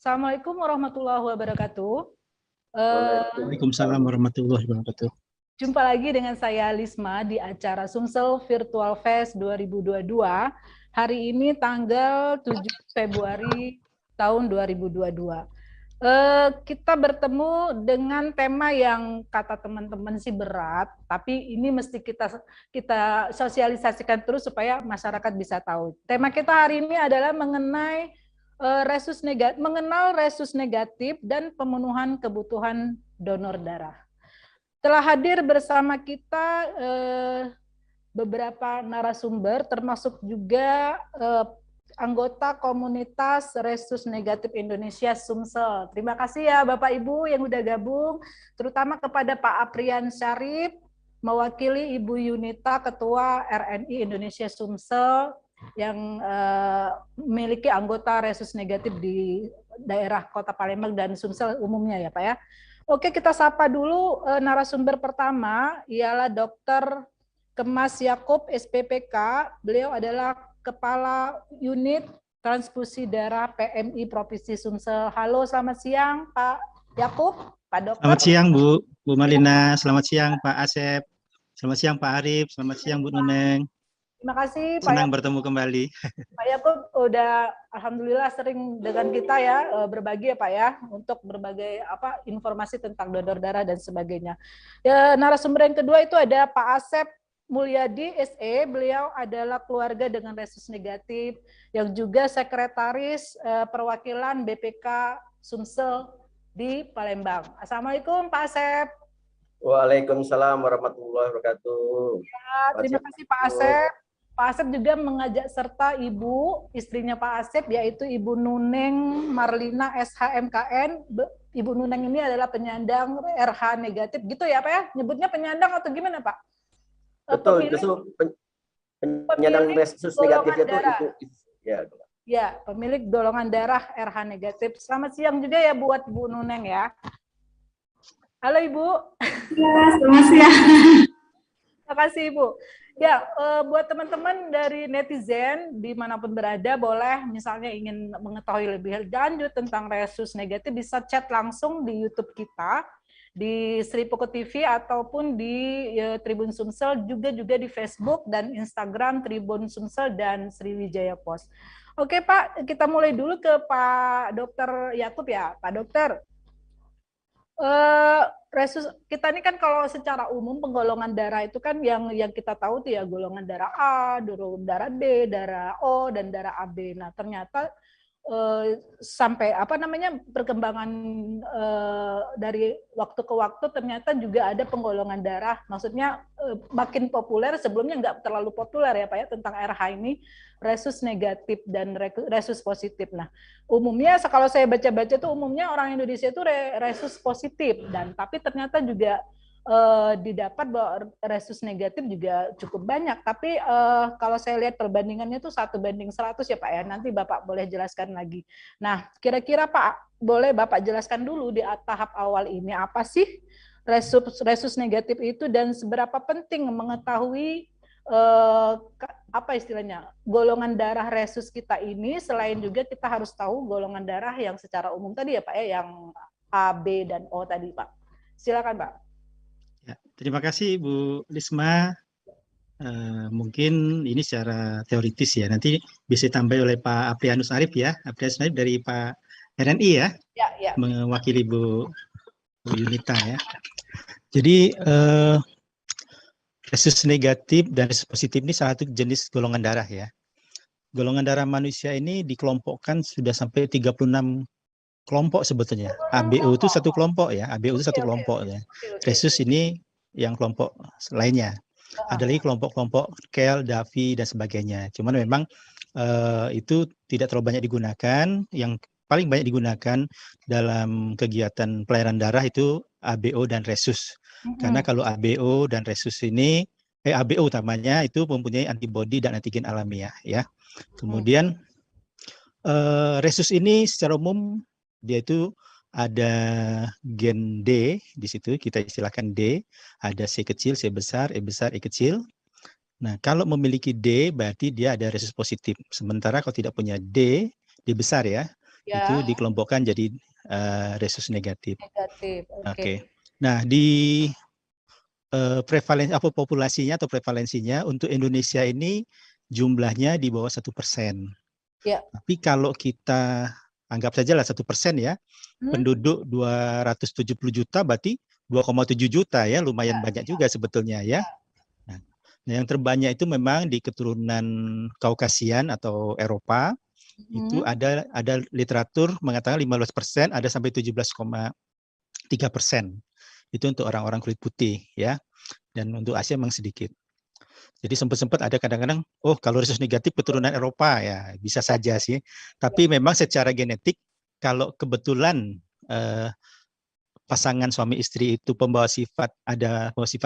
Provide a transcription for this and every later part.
Assalamualaikum warahmatullahi wabarakatuh. Waalaikumsalam warahmatullahi wabarakatuh. Jumpa lagi dengan saya Lisma di acara Sumsel Virtual Fest 2022. Hari ini tanggal 7 Februari tahun 2022. Kita bertemu dengan tema yang kata teman-teman sih berat, tapi ini mesti kita sosialisasikan terus supaya masyarakat bisa tahu. Tema kita hari ini adalah mengenai mengenal resus negatif dan pemenuhan kebutuhan donor darah. Telah hadir bersama kita beberapa narasumber, termasuk juga anggota komunitas Resus Negatif Indonesia Sumsel. Terima kasih ya Bapak Ibu yang udah gabung, terutama kepada Pak Aprian Syarif, mewakili Ibu Yunita, Ketua RNI Indonesia Sumsel, yang memiliki anggota Resus Negatif di daerah Kota Palembang dan Sumsel umumnya ya Pak ya. Oke, kita sapa dulu narasumber pertama, ialah Dr. Kemas Yakub, SPPK. Beliau adalah Kepala Unit Transfusi Darah PMI Provinsi Sumsel. Halo, selamat siang Pak Yakub, Pak Dokter. Selamat siang Bu Malina, selamat siang Pak Asep, selamat siang Pak Arif, selamat siang Bu Nuneng. Terima kasih Pak Senang Yakub. bertemu kembali. Pak Yakub udah alhamdulillah sering dengan kita ya, berbagi ya Pak ya, untuk berbagai informasi tentang donor darah dan sebagainya. Ya, narasumber yang kedua itu ada Pak Asep Mulyadi SE, beliau adalah keluarga dengan resus negatif, yang juga sekretaris perwakilan BPK Sumsel di Palembang. Assalamualaikum Pak Asep. Waalaikumsalam warahmatullahi wabarakatuh. Ya, terima kasih Pak Asep. Pak Asep juga mengajak serta ibu, istrinya Pak Asep, yaitu Ibu Nuneng Marlina SHMKN. Ibu Nuneng ini adalah penyandang RH negatif, gitu ya Pak ya? Nyebutnya penyandang atau gimana Pak? Betul, itu penyandang resus negatif itu. Ya, pemilik golongan darah RH negatif. Selamat siang juga ya buat Bu Nuneng ya. Halo Ibu. Ya, selamat siang. Terima kasih Ibu. Ya, buat teman-teman dari netizen dimanapun berada, boleh misalnya ingin mengetahui lebih lanjut tentang resus negatif, bisa chat langsung di YouTube kita, di Sri Poko TV, ataupun di Tribun Sumsel, juga di Facebook dan Instagram Tribun Sumsel dan Sriwijaya Pos. Oke Pak, kita mulai dulu ke Pak Dokter Yakub ya. Pak Dokter, resus kita ini kan kalau secara umum penggolongan darah itu kan yang kita tahu tuh ya, golongan darah A, darah B, darah O, dan darah AB. Nah ternyata sampai perkembangan dari waktu ke waktu ternyata juga ada penggolongan darah, maksudnya makin populer, sebelumnya nggak terlalu populer ya Pak ya, tentang RH ini, resus negatif dan resus positif. Nah umumnya kalau saya baca-baca tuh umumnya orang Indonesia itu resus positif, dan tapi ternyata juga didapat bahwa resus negatif juga cukup banyak, tapi kalau saya lihat perbandingannya tuh 1:100 ya Pak ya, nanti Bapak boleh jelaskan lagi. Nah kira-kira Pak, boleh Bapak jelaskan dulu di tahap awal ini apa sih resus negatif itu, dan seberapa penting mengetahui apa istilahnya golongan darah resus kita ini, selain juga kita harus tahu golongan darah yang secara umum tadi ya Pak ya, yang A, B, dan O tadi Pak. Silakan Pak. Ya, terima kasih Bu Lisma. Mungkin ini secara teoritis ya, nanti bisa ditambah oleh Pak Aprianus Arif ya, Aprianus Arif dari Pak RNI ya, ya. mewakili Bu Yunita ya. Jadi resus negatif dan resus positif ini salah satu jenis golongan darah ya. Golongan darah manusia ini dikelompokkan sudah sampai 36 kelompok sebetulnya. ABO itu satu kelompok ya, ABO itu satu kelompok ya. Resus ini yang kelompok lainnya. Ada lagi kelompok-kelompok KEL, DAVI, dan sebagainya. Cuman memang itu tidak terlalu banyak digunakan. Yang paling banyak digunakan dalam kegiatan pelayanan darah itu ABO dan resus. Karena kalau ABO dan resus ini, ABO utamanya itu mempunyai antibodi dan antigen alamiah ya. Kemudian resus ini secara umum dia itu ada gen D di situ, kita istilahkan D, ada C kecil, C besar, E besar, E kecil. Nah, kalau memiliki D berarti dia ada resus positif. Sementara kalau tidak punya D besar ya, itu dikelompokkan jadi resus negatif. Negatif. Oke. Nah, di prevalensi apa populasinya atau prevalensinya untuk Indonesia ini jumlahnya di bawah 1%. Ya. Tapi kalau kita anggap saja lah 1% ya, penduduk 270 juta berarti 2,7 juta ya, lumayan banyak juga sebetulnya ya. Nah, yang terbanyak itu memang di keturunan Kaukasian atau Eropa. Itu ada literatur mengatakan 15%, ada sampai 17,3%. Itu untuk orang-orang kulit putih ya. Dan untuk Asia memang sedikit. Jadi sempat-sempat ada kadang-kadang, oh kalau resus negatif keturunan Eropa ya bisa saja sih. Tapi memang secara genetik kalau kebetulan pasangan suami istri itu pembawa sifat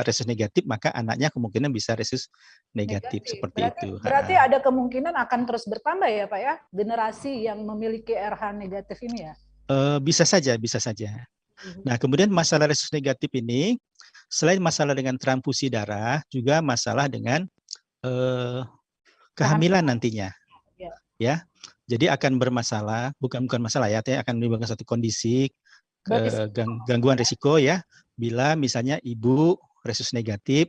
resus negatif, maka anaknya kemungkinan bisa resus negatif. Seperti itu. Berarti ada kemungkinan akan terus bertambah ya Pak ya, generasi yang memiliki RH negatif ini ya? Bisa saja, bisa saja. Nah, kemudian masalah resus negatif ini, selain masalah dengan transfusi darah, juga masalah dengan kehamilan nantinya. Ya, jadi akan bermasalah, bukan masalah ya, akan menimbulkan satu kondisi gangguan risiko ya, bila misalnya ibu resus negatif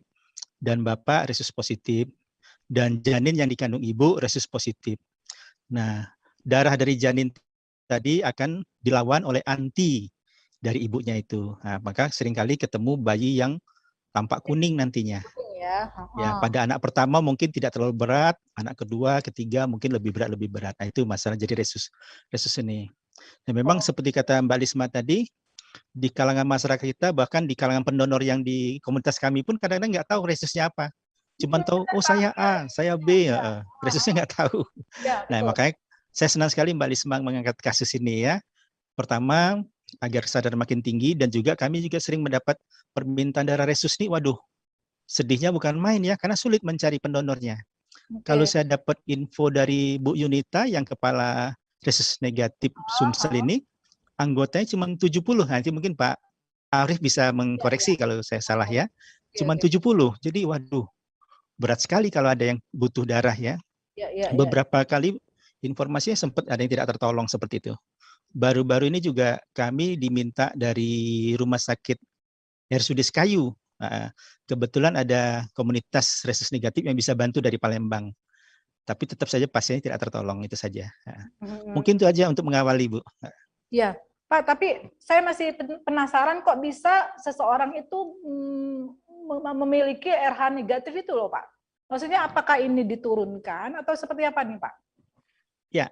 dan bapak resus positif dan janin yang dikandung ibu resus positif. Nah, darah dari janin tadi akan dilawan oleh anti dari ibunya itu. Nah, maka seringkali ketemu bayi yang tampak kuning nantinya. Ya, pada anak pertama mungkin tidak terlalu berat, anak kedua, ketiga mungkin lebih berat. Nah, itu masalah jadi resus ini. Nah, memang seperti kata Mbak Lisma tadi, di kalangan masyarakat kita, bahkan di kalangan pendonor yang di komunitas kami pun kadang-kadang nggak tahu resusnya apa. Cuman tahu, oh saya A, saya B, resusnya nggak tahu. Nah, makanya saya senang sekali Mbak Lisma mengangkat kasus ini ya. Pertama, agar kesadaran makin tinggi, dan juga kami juga sering mendapat permintaan darah resus nih, waduh, sedihnya bukan main ya, karena sulit mencari pendonornya. Kalau saya dapat info dari Bu Yunita yang kepala resus negatif Sumsel ini, anggotanya cuma 70. Nanti mungkin Pak Arif bisa mengkoreksi kalau saya salah ya. Cuma 70. Jadi waduh, berat sekali kalau ada yang butuh darah ya. Beberapa kali informasinya sempat ada yang tidak tertolong seperti itu. Baru-baru ini juga kami diminta dari Rumah Sakit RSUD Kayu. Kebetulan ada komunitas resus negatif yang bisa bantu dari Palembang. Tapi tetap saja pasiennya tidak tertolong, itu saja. Mungkin itu aja untuk mengawali, Bu. Ya, Pak, tapi saya masih penasaran kok bisa seseorang itu memiliki RH negatif itu loh, Pak. Maksudnya apakah ini diturunkan atau seperti apa nih, Pak? Ya,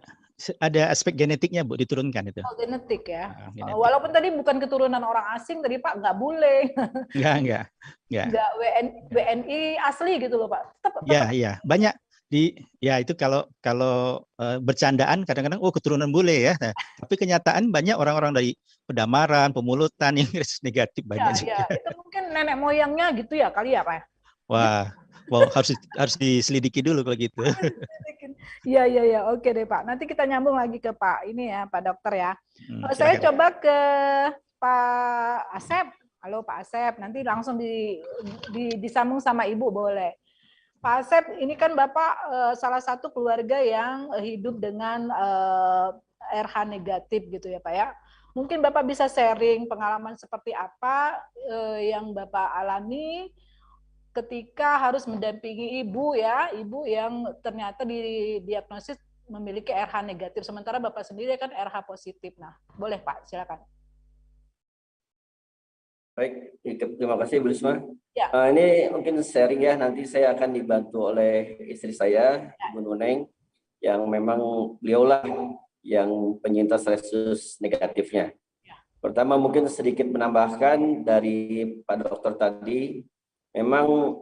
ada aspek genetiknya, Bu, diturunkan itu. Oh, genetik ya. Genetik. Walaupun tadi bukan keturunan orang asing tadi, Pak, nggak boleh. Enggak. Nggak WNI asli gitu loh, Pak. Iya, banyak. Itu kalau bercandaan kadang-kadang keturunan bule ya. Nah, tapi kenyataan banyak orang-orang dari Pedamaran, Pemulutan yang negatif banyak juga. Itu mungkin nenek moyangnya gitu ya kali ya, Pak. Wah, harus diselidiki dulu kalau gitu. Iya, oke deh Pak. Nanti kita nyambung lagi ke Pak ini ya, Pak Dokter ya. Saya coba ke Pak Asep. Halo Pak Asep, nanti langsung disambung sama Ibu boleh. Pak Asep, ini kan Bapak salah satu keluarga yang hidup dengan RH negatif gitu ya Pak ya. Mungkin Bapak bisa sharing pengalaman seperti apa yang Bapak alami ketika harus mendampingi ibu yang ternyata didiagnosis memiliki RH negatif, sementara Bapak sendiri kan RH positif. Nah, boleh Pak, silakan. Baik, terima kasih Bu Risma. Ya. Ini mungkin sharing ya, nanti saya akan dibantu oleh istri saya, Bu Nuneng, yang memang beliaulah yang penyintas resus negatifnya. Ya. Pertama mungkin sedikit menambahkan dari Pak Dokter tadi, memang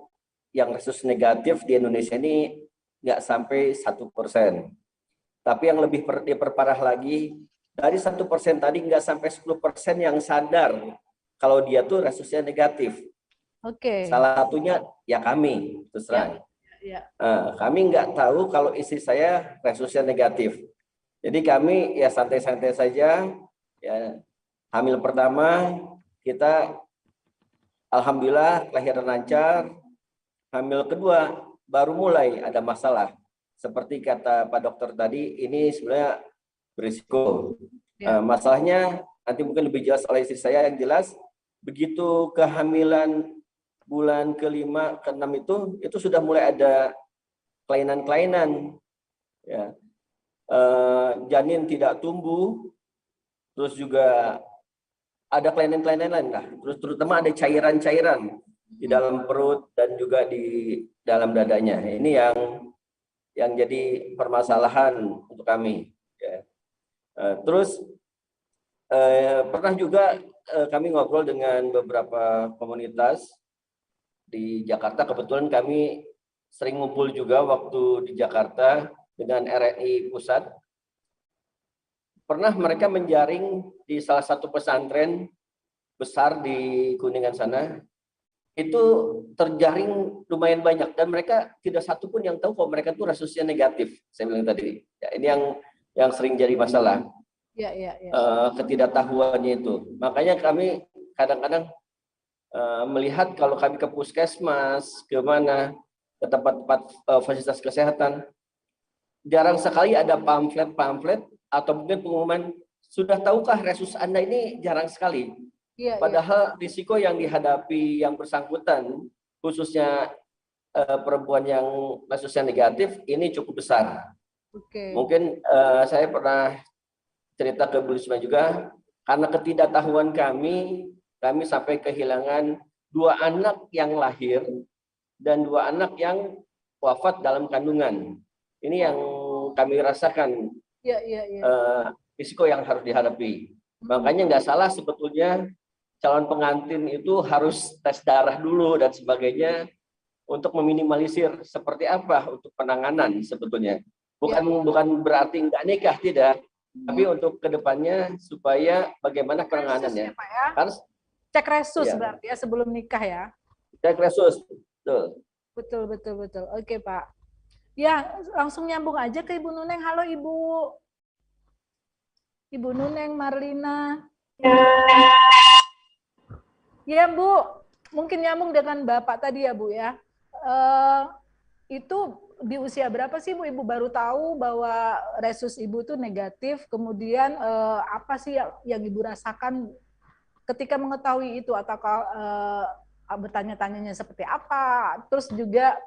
yang resus negatif di Indonesia ini nggak sampai 1%. Tapi yang lebih diperparah lagi, dari 1% tadi nggak sampai 10% yang sadar kalau dia tuh resusnya negatif. Oke. Salah satunya ya kami, terus terang. Ya. Kami nggak tahu kalau istri saya resusnya negatif. Jadi kami ya santai-santai saja. Ya, hamil pertama kita alhamdulillah kelahiran lancar. Hamil kedua baru mulai ada masalah. Seperti kata Pak Dokter tadi, ini sebenarnya berisiko. Ya. Masalahnya nanti mungkin lebih jelas oleh istri saya. Yang jelas begitu kehamilan bulan ke-5, ke-6 itu sudah mulai ada kelainan-kelainan, ya. Janin tidak tumbuh, terus juga ada kelainan-kelainan lain lah. Terus terutama ada cairan-cairan di dalam perut dan juga di dalam dadanya. Ini yang jadi permasalahan untuk kami. Ya. Terus pernah juga kami ngobrol dengan beberapa komunitas di Jakarta. Kebetulan kami sering ngumpul juga waktu di Jakarta dengan RNI Pusat. Pernah mereka menjaring di salah satu pesantren besar di Kuningan sana, itu terjaring lumayan banyak dan mereka tidak satu pun yang tahu kalau mereka itu resusnya negatif. Saya bilang tadi, ya, ini yang sering jadi masalah. Ya. Ketidaktahuannya itu. Makanya kami kadang-kadang melihat kalau kami ke puskesmas, ke mana, ke tempat-tempat fasilitas kesehatan, jarang sekali ada pamflet atau mungkin pengumuman, sudah tahukah resus Anda, ini jarang sekali. Padahal risiko yang dihadapi yang bersangkutan, khususnya perempuan yang resusnya negatif, ini cukup besar. Mungkin saya pernah cerita ke Bu Risma juga, karena ketidaktahuan kami sampai kehilangan 2 anak yang lahir dan 2 anak yang wafat dalam kandungan. Ini yang kami rasakan, risiko yang harus dihadapi. Makanya nggak salah sebetulnya calon pengantin itu harus tes darah dulu dan sebagainya untuk meminimalisir seperti apa untuk penanganan sebetulnya. Bukan berarti nggak nikah, tidak. Tapi untuk kedepannya supaya bagaimana penanganannya. Harus cek resus berarti ya sebelum nikah ya. Cek resus, betul. Betul. Oke Pak. Ya langsung nyambung aja ke Ibu Nuneng. Halo Ibu Nuneng Marlina. Ya Bu, mungkin nyambung dengan Bapak tadi ya Bu ya. Itu di usia berapa sih Bu Ibu baru tahu bahwa resus Ibu itu negatif, kemudian apa sih yang Ibu rasakan ketika mengetahui itu, atau bertanya-tanyanya seperti apa, terus juga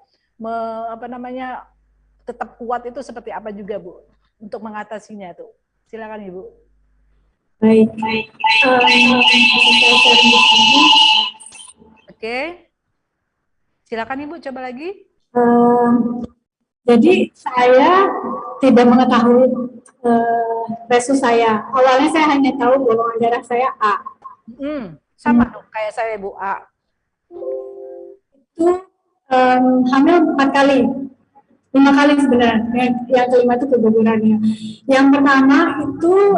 tetap kuat itu seperti apa juga Bu untuk mengatasinya itu. Silakan Ibu. Baik. Oke. Silakan Ibu, coba lagi. Jadi saya tidak mengetahui resus saya. Awalnya saya hanya tahu golongan darah saya A. Sama dong kayak saya Bu, A. Itu hamil 4 kali. 5 kali sebenarnya. Yang kelima itu kegugurannya. Yang pertama itu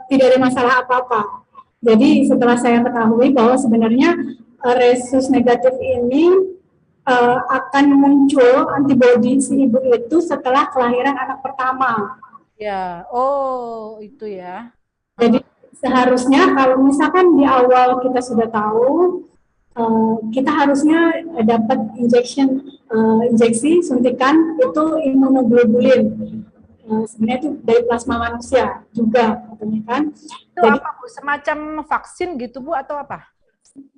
tidak ada masalah apa-apa. Jadi setelah saya ketahui bahwa sebenarnya resus negatif ini akan muncul antibodi si ibu itu setelah kelahiran anak pertama. Ya, itu ya. Jadi seharusnya kalau misalkan di awal kita sudah tahu, kita harusnya dapat injeksi suntikan itu imunoglobulin. Sebenarnya itu dari plasma manusia juga, katanya kan. Itu jadi, apa Bu? Semacam vaksin gitu Bu atau apa?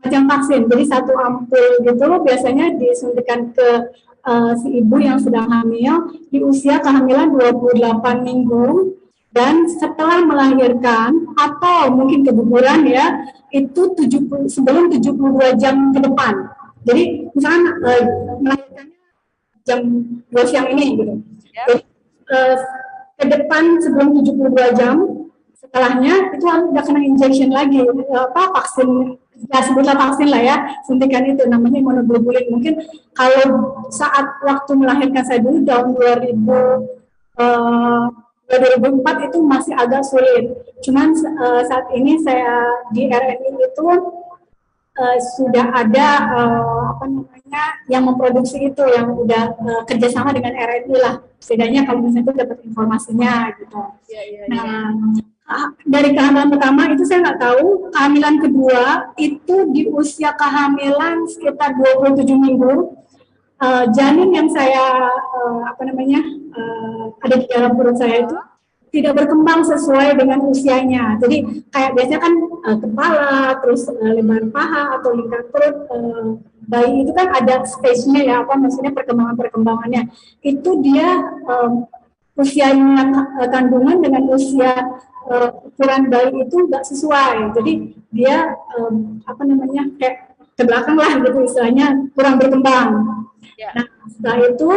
Macam vaksin, jadi 1 ampul gitu biasanya disuntikan ke si ibu yang sedang hamil di usia kehamilan 28 minggu dan setelah melahirkan atau mungkin keguguran ya, itu sebelum 72 jam ke depan. Jadi misalkan melahirkannya jam 2 siang ini gitu. Jadi ke depan sebelum 72 jam, setelahnya itu udah kena injection lagi, vaksin. Ya sebutlah vaksin lah ya, suntikan itu namanya imunoglobulin. Mungkin kalau saat waktu melahirkan saya dulu tahun 2004 itu masih agak sulit. Cuman saat ini saya di RNI itu sudah ada yang memproduksi itu, yang udah kerjasama dengan RNI lah. Setidaknya kalau misalnya itu dapat informasinya gitu. Dari kehamilan pertama itu saya nggak tahu, kehamilan kedua itu di usia kehamilan sekitar 27 minggu, janin yang saya ada di dalam perut saya itu tidak berkembang sesuai dengan usianya. Jadi kayak biasanya kan kepala, terus lebar paha atau lingkar perut bayi itu kan ada stage-nya ya, apa maksudnya perkembangannya. Itu dia usianya kandungan dengan usia ukuran bayi itu nggak sesuai. Jadi dia apa namanya kayak ke belakang lah gitu istilahnya, kurang berkembang. Ya. Nah, setelah itu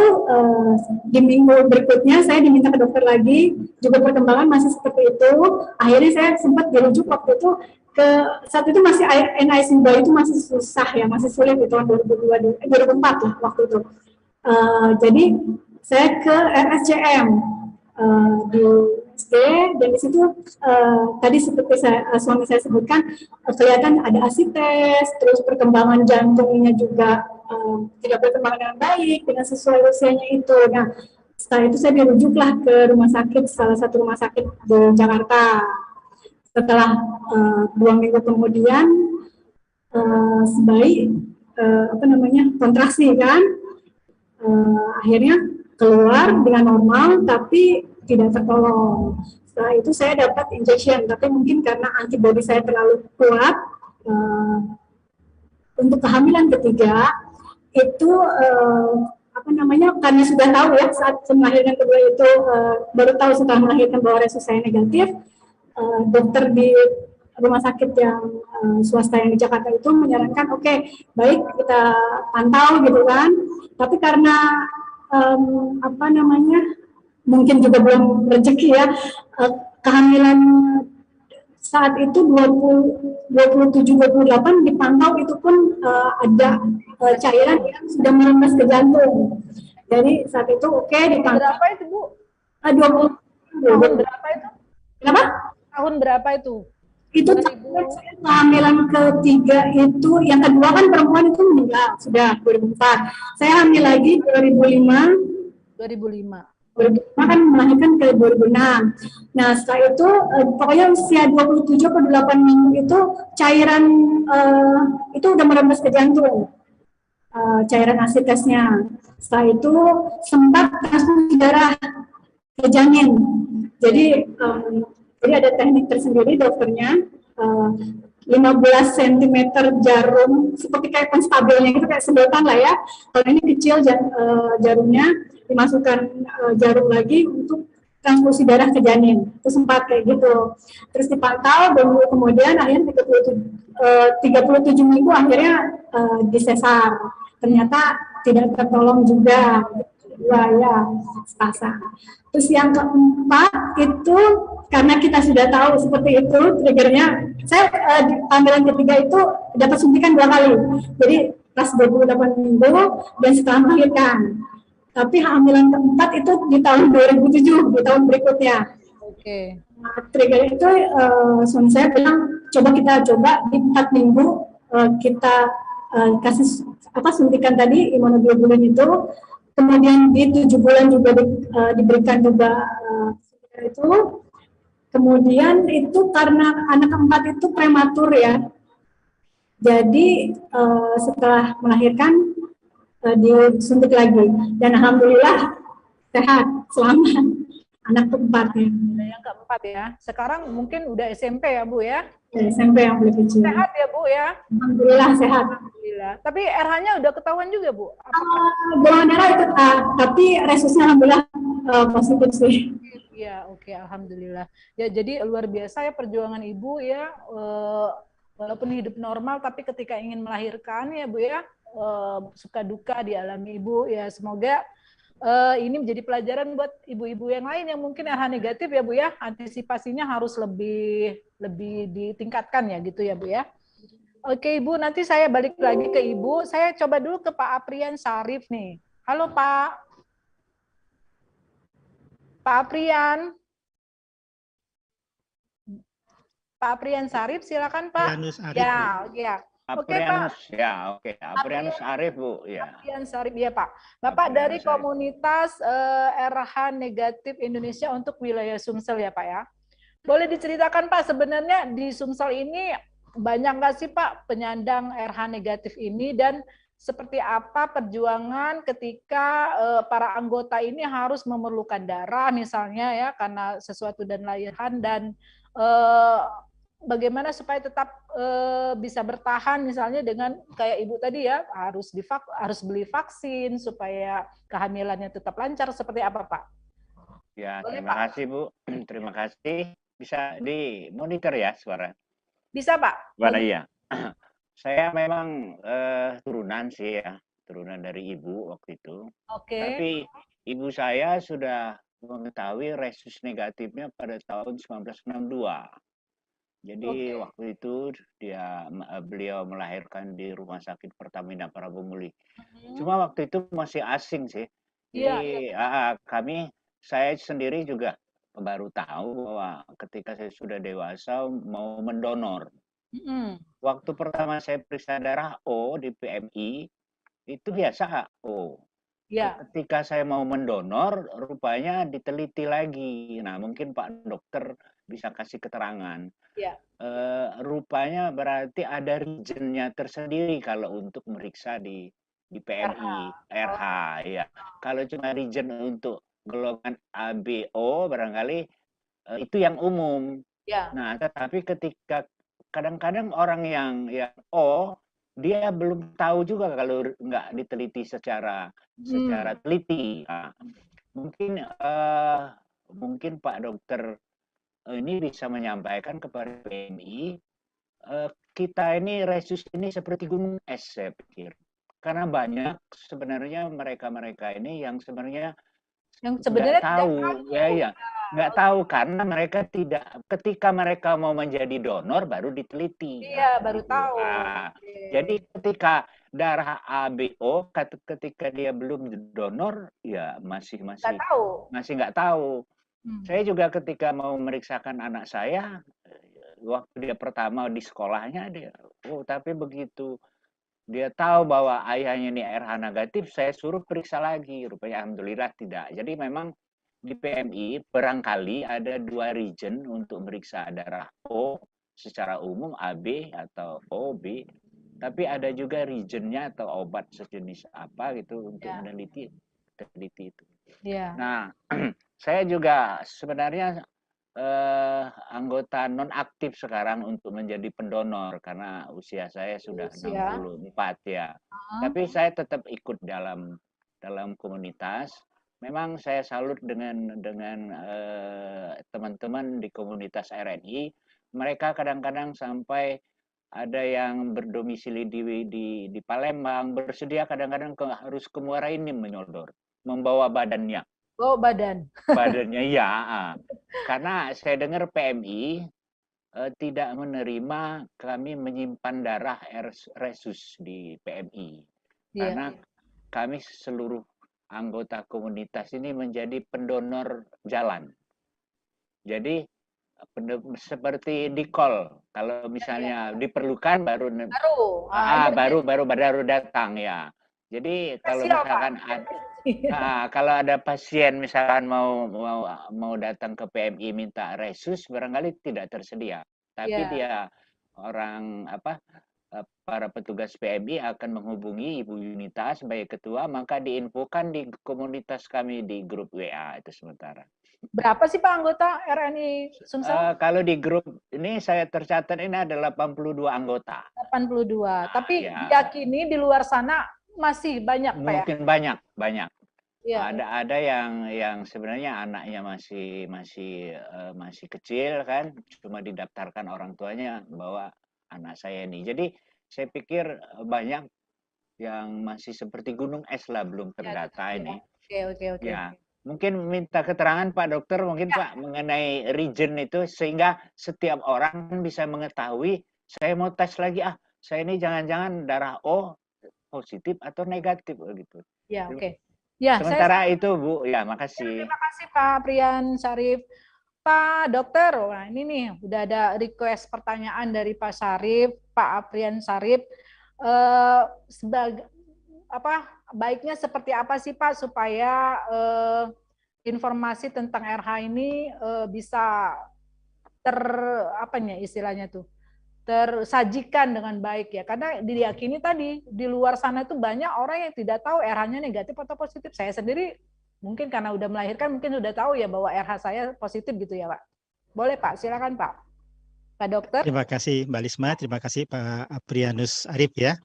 di minggu berikutnya saya diminta ke dokter lagi, juga perkembangan masih seperti itu. Akhirnya saya sempat dirujuk waktu itu ke saat itu masih NICU bayi itu masih susah ya, masih sulit di tahun 2004 lah waktu itu. Jadi saya ke RSCM di SD, dan di situ tadi seperti suami saya sebutkan kelihatan ada asites, terus perkembangan jantungnya juga tidak berkembang dengan baik dengan sesuai usianya itu. Nah, setelah itu saya dirujuklah ke rumah sakit, salah satu rumah sakit di Jakarta. Setelah 2 minggu kemudian si bayi apa namanya kontraksi kan, akhirnya keluar dengan normal tapi tidak tertolong. Setelah itu saya dapat injection, tapi mungkin karena antibodi saya terlalu kuat untuk kehamilan ketiga itu apa namanya, karena sudah tahu ya saat melahirkan kedua itu baru tahu setelah melahirkan bahwa resus saya negatif. Dokter di rumah sakit yang swasta yang di Jakarta itu menyarankan oke, baik kita pantau gitu kan, tapi karena apa namanya mungkin juga belum rezeki ya, kehamilan saat itu 27-28 dipantau itu pun ada cairan yang sudah merembes ke jantung. Jadi saat itu oke, dipantau. Berapa itu Bu? 20. Tahun berapa itu? Kenapa? Tahun berapa itu? Itu kehamilan ketiga itu, yang kedua kan perempuan itu meninggal sudah 2004. Saya hamil lagi 2005. 2005 kan melahirkan ke 2006. Nah setelah itu pokoknya usia 27 ke 8 minggu itu cairan itu udah merembes ke jantung, cairan asitesnya. Setelah itu sempat transfusi darah ke janin. Jadi ada teknik tersendiri dokternya, 15 cm jarum seperti kayak konstabilnya gitu, kayak sedotan lah ya. Kalau ini kecil jarumnya, dimasukkan jarum lagi untuk transfusi darah ke janin. Itu sempat kayak gitu. Terus dipantau, dan kemudian akhirnya 37 minggu akhirnya disesar. Ternyata tidak tertolong juga. Ya, stasa. Terus yang keempat itu karena kita sudah tahu seperti itu triggernya, saya di kehamilan ketiga itu dapat suntikan 2 kali. Jadi pas 28 minggu dan setelah melahirkan. Tapi hamilan keempat itu di tahun 2007, di tahun berikutnya. Oke. Nah, trigger itu suami saya bilang kita coba di 4 minggu kita kasih suntikan tadi imunoglobulin itu. Kemudian di 7 bulan juga diberikan juga itu. Kemudian itu karena anak keempat itu prematur ya. Jadi setelah melahirkan disuntik lagi. Dan alhamdulillah sehat, selamat anak keempatnya. Yang keempat ya. Sekarang mungkin udah SMP ya Bu ya? SMP yang boleh kecil. Sehat ya Bu ya? Alhamdulillah sehat. Alhamdulillah. Tapi RH-nya udah ketahuan juga Bu? Golongan darah itu tapi resusnya alhamdulillah positif sih. Iya, oke, alhamdulillah. Ya, jadi luar biasa ya perjuangan Ibu ya. Walaupun hidup normal, tapi ketika ingin melahirkan ya Bu ya, suka duka dialami Ibu ya. Semoga ini menjadi pelajaran buat ibu-ibu yang lain yang mungkin RH negatif ya Bu ya. Antisipasinya harus lebih ditingkatkan ya gitu ya Bu ya. Oke Ibu, nanti saya balik lagi ke Ibu. Saya coba dulu ke Pak Aprian Sarif nih. Halo Pak. Pak Aprian. Pak Aprian Sarif, silakan Pak. Aprianus Arif, ya, ya. Oke Pak. Ya, oke. Aprianus Arif Bu, ya. Aprian Sarif ya Pak. Bapak Aprianus dari Arif. komunitas RH negatif Indonesia untuk wilayah Sumsel ya Pak ya. Boleh diceritakan Pak, sebenarnya di Sumsel ini banyak nggak sih Pak penyandang RH negatif ini, dan seperti apa perjuangan ketika para anggota ini harus memerlukan darah misalnya ya karena sesuatu dan lain dan bagaimana supaya tetap bisa bertahan misalnya dengan kayak Ibu tadi ya harus beli vaksin supaya kehamilannya tetap lancar seperti apa Pak? Ya, Boleh, terima Pak? kasih Bu. Terima kasih. Bisa dimonitor ya suara? Bisa Pak? Suara iya. Saya memang turunan sih ya, turunan dari ibu waktu itu. Oke. Tapi ibu saya sudah mengetahui resus negatifnya pada tahun 1962. Jadi waktu itu beliau melahirkan di Rumah Sakit Pertamina Parabomuli. Cuma waktu itu masih asing sih. Jadi saya sendiri juga baru tahu bahwa ketika saya sudah dewasa mau mendonor. Waktu pertama saya periksa darah O di PMI, itu biasa O. Ya. Ketika saya mau mendonor, rupanya diteliti lagi. Nah, mungkin Pak Dokter bisa kasih keterangan. Ya. Rupanya berarti ada regionnya tersendiri kalau untuk meriksa di PMI, RH. Ya. Kalau cuma region untuk golongan ABO, barangkali itu yang umum. Ya. Nah, tetapi ketika kadang-kadang orang yang O, dia belum tahu juga kalau nggak diteliti secara teliti. Nah, mungkin Pak Dokter ini bisa menyampaikan kepada PMI, kita ini resus ini seperti gunung es saya pikir. Karena banyak sebenarnya mereka-mereka ini yang sebenarnya nggak tahu, nggak tahu karena mereka tidak, ketika mereka mau menjadi donor baru diteliti. Iya, baru tahu. Jadi ketika darah ABO, ketika dia belum donor, ya masih nggak tahu. Saya juga ketika mau memeriksakan anak saya, waktu dia pertama di sekolahnya tapi begitu dia tahu bahwa ayahnya ini RH negatif, saya suruh periksa lagi. Rupanya alhamdulillah tidak. Jadi memang di PMI barangkali ada 2 region untuk meriksa darah O secara umum, AB atau OB. Tapi ada juga regionnya atau obat sejenis apa gitu untuk meneliti itu. Ya. Nah, saya juga sebenarnya anggota non-aktif sekarang untuk menjadi pendonor karena usia saya sudah 64 ya. Tapi saya tetap ikut dalam komunitas. Memang saya salut dengan teman-teman di komunitas RNI. Mereka kadang-kadang sampai ada yang berdomisili di Palembang, bersedia kadang-kadang harus ke Muara Enim menyodor, membawa badannya. Oh, Badannya ya. Karena saya dengar PMI tidak menerima kami menyimpan darah resus di PMI. Karena kami seluruh anggota komunitas ini menjadi pendonor jalan. Jadi seperti di-call, kalau misalnya diperlukan baru datang ya. Jadi kalau misalkan kalau ada pasien misalkan mau datang ke PMI minta resus barangkali tidak tersedia. Tapi dia para petugas PMI akan menghubungi Ibu Yunita sebagai ketua, maka diinfokan di komunitas kami di grup WA itu sementara. Berapa sih Pak anggota RNI Sumsel? Kalau di grup ini saya tercatat ini ada 82 anggota. 82. Tapi diyakini di luar sana masih banyak Pak ya? Mungkin banyak. Ya. Ada yang sebenarnya anaknya masih kecil kan, cuma didaftarkan orang tuanya bahwa anak saya ini. Jadi saya pikir banyak yang masih seperti gunung es lah belum terdata ini. Oke. Ya. Mungkin minta keterangan Pak Dokter mungkin Pak mengenai region itu sehingga setiap orang bisa mengetahui saya mau tes lagi saya ini jangan-jangan darah O positif atau negatif gitu. Ya, oke. Ya, sementara itu Bu, ya makasih. Terima kasih Pak Aprian Syarif. Pak Dokter, nah ini nih udah ada request pertanyaan dari Pak Syarif, Pak Aprian Syarif. Sebagai baiknya seperti apa sih Pak supaya informasi tentang RH ini bisa istilahnya tuh tersajikan dengan baik ya, karena diyakini tadi di luar sana itu banyak orang yang tidak tahu RH-nya negatif atau positif. Saya sendiri mungkin karena udah melahirkan mungkin udah tahu ya bahwa RH saya positif gitu ya Pak. Boleh Pak, silakan Pak. Pak Dokter. Terima kasih Mbak Lisma, terima kasih Pak Aprianus Arif ya.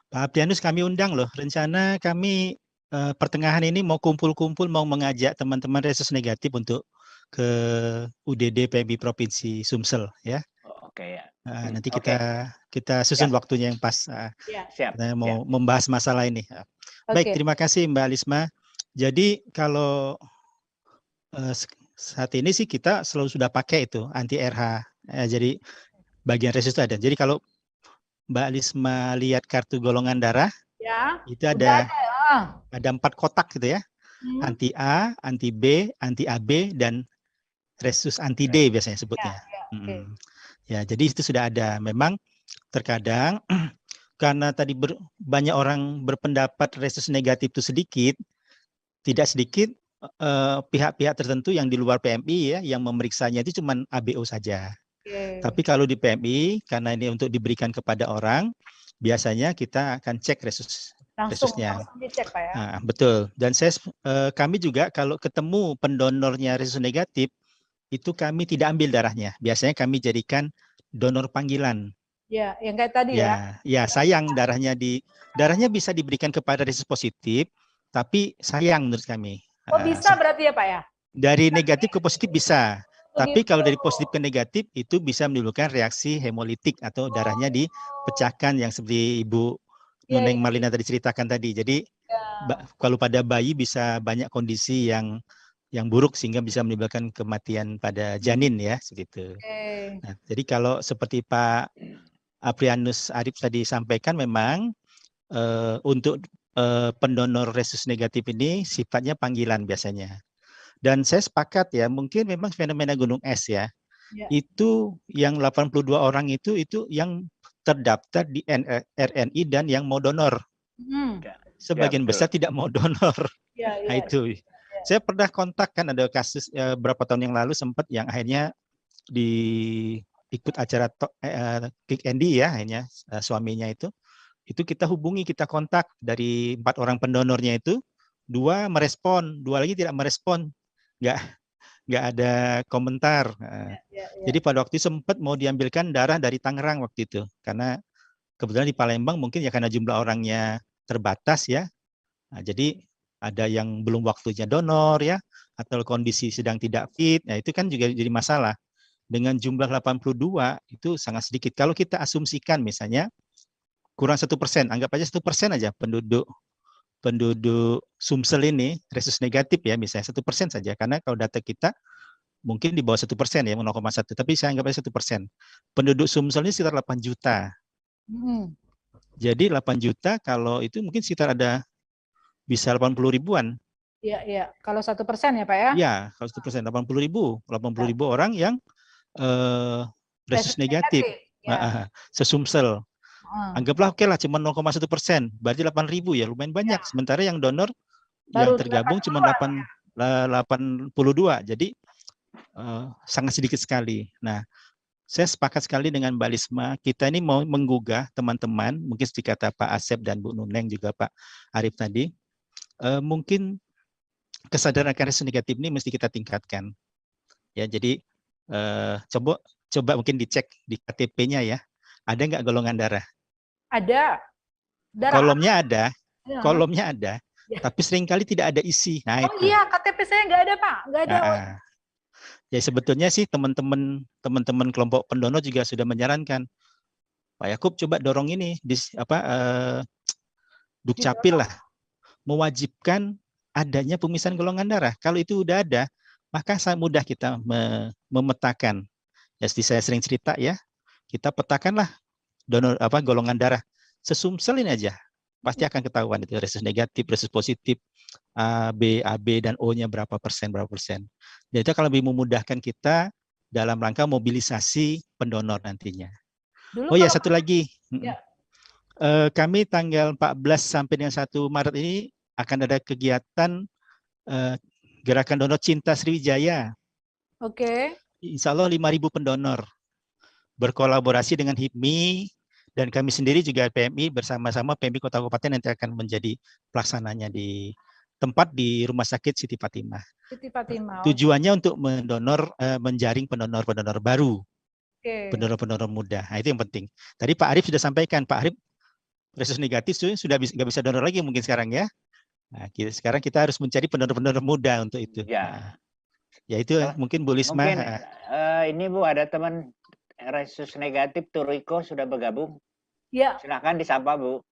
Pak Aprianus kami undang loh, rencana kami pertengahan ini mau kumpul-kumpul, mau mengajak teman-teman resus negatif untuk ke UDD PMI Provinsi Sumsel ya. Oke ya. Nanti kita susun waktunya yang pas. Siap. Kita mau membahas masalah ini. Baik, terima kasih Mbak Lisma. Jadi kalau saat ini sih kita selalu sudah pakai itu anti RH. Jadi bagian resus itu ada. Jadi kalau Mbak Lisma lihat kartu golongan darah, itu ada 4 kotak gitu ya. Anti A, anti B, anti AB, dan resus anti D biasanya sebutnya. Ya, jadi itu sudah ada. Memang terkadang karena tadi banyak orang berpendapat resus negatif itu sedikit, tidak sedikit pihak-pihak tertentu yang di luar PMI ya, yang memeriksanya itu cuma ABO saja. Tapi kalau di PMI, karena ini untuk diberikan kepada orang, biasanya kita akan cek resusnya. Langsung dicek Pak ya. Betul. Dan kami juga kalau ketemu pendonornya resus negatif, itu kami tidak ambil darahnya. Biasanya kami jadikan donor panggilan. Ya, yang kayak tadi ya. Ya, sayang darahnya bisa diberikan kepada resus positif, tapi sayang menurut kami. Oh, bisa berarti ya Pak ya? Dari negatif ke positif bisa. Tapi kalau dari positif ke negatif itu bisa menimbulkan reaksi hemolitik atau darahnya dipecahkan yang seperti Ibu Nuneng Marlina tadi ceritakan tadi. Jadi kalau pada bayi bisa banyak kondisi yang buruk sehingga bisa menimbulkan kematian pada janin ya, seperti itu. Nah, jadi kalau seperti Pak Aprianus Arif tadi sampaikan, memang untuk pendonor resus negatif ini sifatnya panggilan biasanya. Dan saya sepakat ya, mungkin memang fenomena gunung es ya. Itu yang 82 orang itu yang terdaftar di RNI dan yang mau donor. Sebagian besar tidak mau donor. Nah, itu. Saya pernah kontak kan, ada kasus berapa tahun yang lalu sempat yang akhirnya ikut acara Kick Andy ya, akhirnya suaminya itu kita hubungi, kita kontak dari 4 orang pendonornya itu, 2 merespon, 2 lagi tidak merespon, nggak ada komentar. Jadi pada waktu itu sempat mau diambilkan darah dari Tangerang waktu itu, karena kebetulan di Palembang mungkin ya karena jumlah orangnya terbatas ya. Nah, jadi ada yang belum waktunya donor ya, atau kondisi sedang tidak fit. Nah, itu kan juga jadi masalah. Dengan jumlah 82 itu sangat sedikit. Kalau kita asumsikan misalnya kurang 1%, anggap aja 1% aja penduduk Sumsel ini resus negatif ya, misalnya 1% saja. Karena kalau data kita mungkin di bawah 1% ya, 0,1. Tapi saya anggap aja 1%. Penduduk Sumsel ini sekitar 8 juta. Jadi 8 juta kalau itu mungkin sekitar ada bisa 80 ribuan. Iya. Kalau 1% ya Pak ya? Iya, kalau 1%, 80 ribu orang yang resus negatif. Sesumsel. Anggaplah oke lah, cuma 0,1%. Berarti 8.000 ya, lumayan banyak. Sementara yang donor yang tergabung cuma 82. Jadi sangat sedikit sekali. Nah, saya sepakat sekali dengan Mbak Lisma. Kita ini mau menggugah teman-teman, mungkin seperti kata Pak Asep dan Bu Nuneng juga Pak Arif tadi, mungkin kesadaran akan resus negatif ini mesti kita tingkatkan. Ya, jadi coba mungkin dicek di KTP-nya ya. Ada nggak golongan darah? Ada. Kolomnya ada, tapi seringkali tidak ada isi. Nah, itu. Iya, KTP saya nggak ada Pak, nggak ada. Ya sebetulnya sih teman-teman kelompok pendonor juga sudah menyarankan, Pak Yakub coba dorong ini Dukcapil lah, mewajibkan adanya pemisahan golongan darah. Kalau itu udah ada, maka sangat mudah kita memetakan. Ya, seperti saya sering cerita ya, kita petakanlah donor golongan darah sesumsel ini aja, pasti akan ketahuan itu resus negatif, resus positif, AB dan O-nya berapa persen. Jadi itu kalau lebih memudahkan kita dalam rangka mobilisasi pendonor nantinya. Satu lagi, kami tanggal 14 sampai dengan 1 Maret ini akan ada kegiatan Gerakan Donor Cinta Sriwijaya. Insya Allah 5.000 pendonor. berkolaborasi dengan HIPMI dan kami sendiri juga PMI bersama-sama PMI Kota Kabupaten nanti akan menjadi pelaksananya di tempat di Rumah Sakit Siti Fatimah. Siti Fatimah. Tujuannya untuk menjaring pendonor-pendonor baru, okay. pendonor-pendonor muda. Nah, itu yang penting. Tadi Pak Arief sudah sampaikan, Pak Arief resus negatif sudah nggak bisa donor lagi mungkin sekarang ya. Nah, sekarang kita harus mencari pendonor-pendonor muda untuk itu. Ya. Nah, ya itu mungkin Bu Lisma. Mungkin ini Bu ada teman resus negatif Turiko sudah bergabung. Ya. Silakan disapa Bu.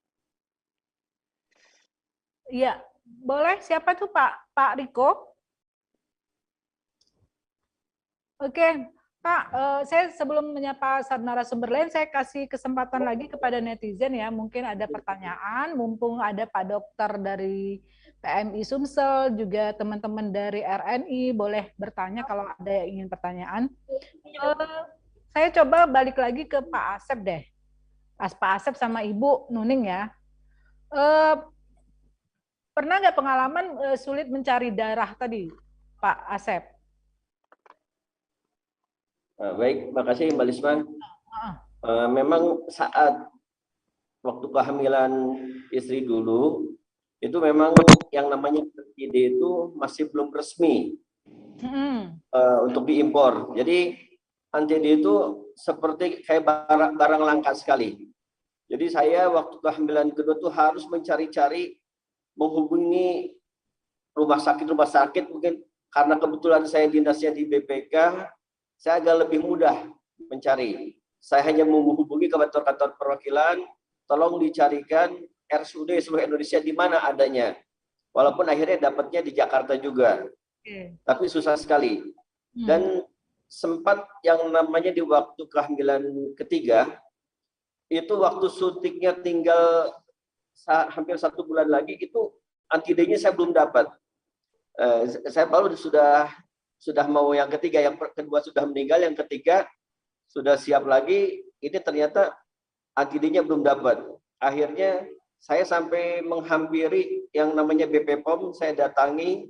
Ya, boleh. Siapa tuh Pak Riko? Oke, Pak. Saya sebelum menyapa narasumber lain, saya kasih kesempatan lagi kepada netizen ya. Mungkin ada pertanyaan, mumpung ada Pak Dokter dari PMI Sumsel, juga teman-teman dari RNI, boleh bertanya kalau ada yang ingin pertanyaan. Saya coba balik lagi ke Pak Asep deh. Pak Asep sama Ibu Nuning ya. Pernah nggak pengalaman sulit mencari darah tadi, Pak Asep? Baik, makasih Mbak Lisma. Memang saat waktu kehamilan istri dulu, itu memang yang namanya ANTI-D itu masih belum resmi untuk diimpor. Jadi ANTI-D itu seperti kayak barang langka sekali. Jadi saya waktu kehamilan kedua tuh harus mencari-cari, menghubungi rumah sakit mungkin karena kebetulan saya dinasnya di BPK, saya agak lebih mudah mencari. Saya hanya menghubungi ke kantor-kantor perwakilan, tolong dicarikan RSUD seluruh Indonesia di mana adanya. Walaupun akhirnya dapatnya di Jakarta juga. Tapi susah sekali. Dan sempat yang namanya di waktu kehamilan ketiga, itu waktu suntiknya tinggal hampir 1 bulan lagi, itu ANTI-D-nya saya belum dapat. Saya baru sudah mau yang ketiga, yang kedua sudah meninggal, yang ketiga sudah siap lagi, ini ternyata ANTI-D-nya belum dapat. Akhirnya saya sampai menghampiri yang namanya BP POM, saya datangi,